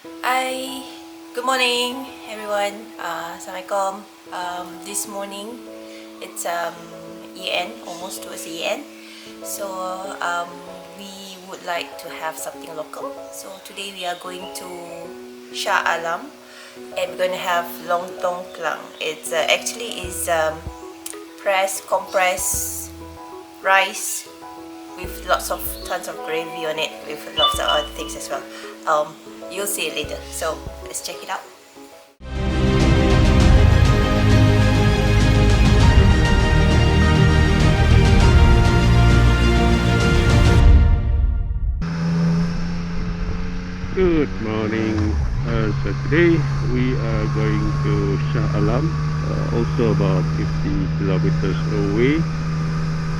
Hi, good morning everyone. Assalamualaikum. This morning it's EN, almost towards the EN. So we would like to have something local. So today we are going to Shah Alam and we're going to have Lontong Klang. It's actually is compressed rice with tons of gravy on it, with lots of other things as well. You'll see it later. So let's check it out. Good morning. So today we are going to Shah Alam, also about 50 kilometers away.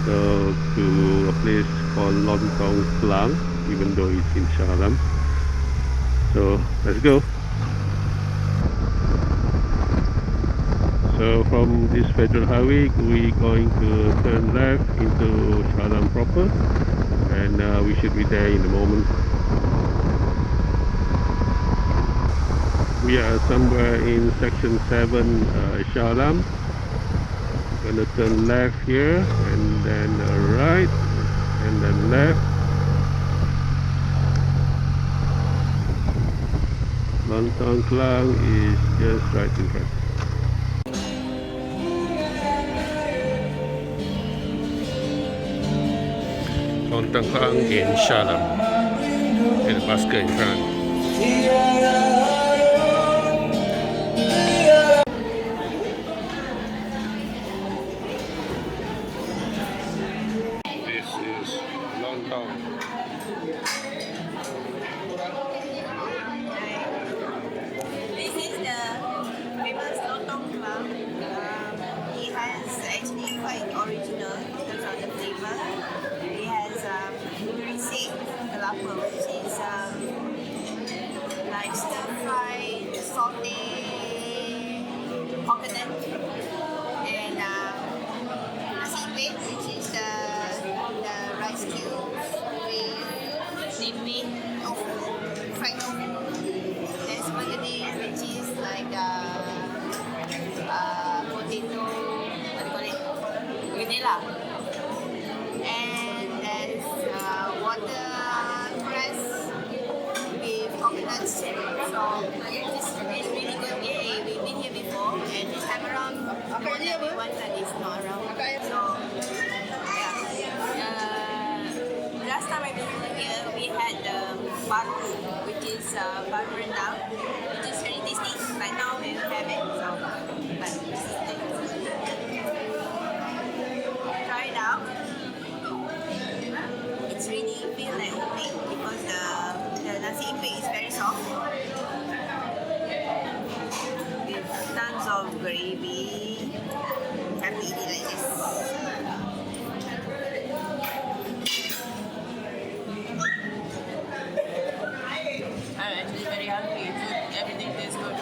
So to a place called Lontong Klang, even though it's in Shah Alam. So let's go. So from this federal highway, we're going to turn left into Shah Alam proper, and we should be there in a moment. We are somewhere in section 7 Shah Alam. Gonna turn left here and then right and then left. Lontong Klang is just right in front. Lontong Klang in Shah Alam, and the basket in front. This is Lontong. This is the famous Lontong Klang. It has actually quite original in terms of the flavor. It has rising kelapa, which is like stir fried sauteed coconut, and nasi pit, which is the rice cubes with the meat of fried tofu. There's spaghetti, which is like potato, what do you call it? Granella. And there's watercress with coconut syrup. So this is really good. Yeah, we've been here before, and this time around, everyone that is not around. So yeah. Last time I visited here, we had baru, which is baru rendang, which is very tasty. Right now we don't have it, so but try it out. It's really feel like homemade because the nasi impek is very soft with tons of gravy. Have to eat it like this. I'm actually very hungry. Everything tastes good.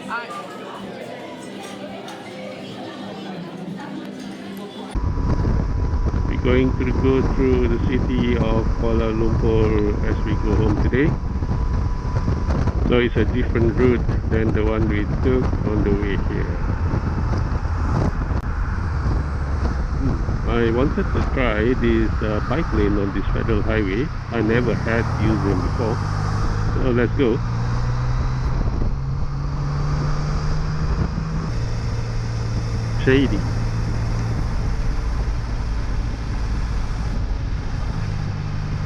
Alright. We're going to go through the city of Kuala Lumpur as we go home today. So it's a different route than the one we took on the way here. I wanted to try this bike lane on this federal highway. I never had used them before. So let's go. Shady.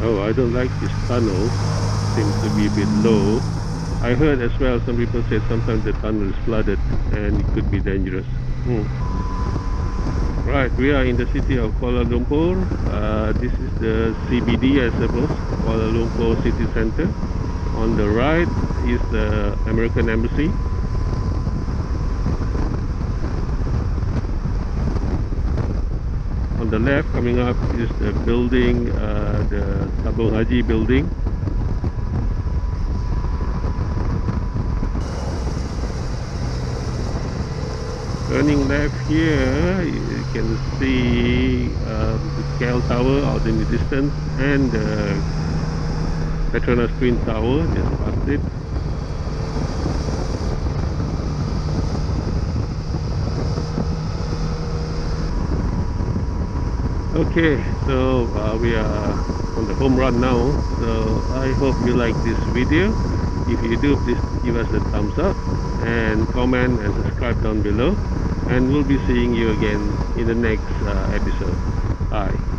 Oh, I don't like this tunnel. Seems to be a bit low. I heard as well, some people say sometimes the tunnel is flooded and it could be dangerous. Right, we are in the city of Kuala Lumpur. This is the CBD, I suppose, Kuala Lumpur City Center. On the right is the American Embassy. On the left, coming up, is the building, the Tabung Haji building. Turning left here, you can see the scale tower out in the distance and the Petronas Twin Tower, just past it. Okay, so we are on the home run now. So I hope you like this video. If you do, please give us a thumbs up and comment and subscribe down below. And we'll be seeing you again in the next episode. Bye.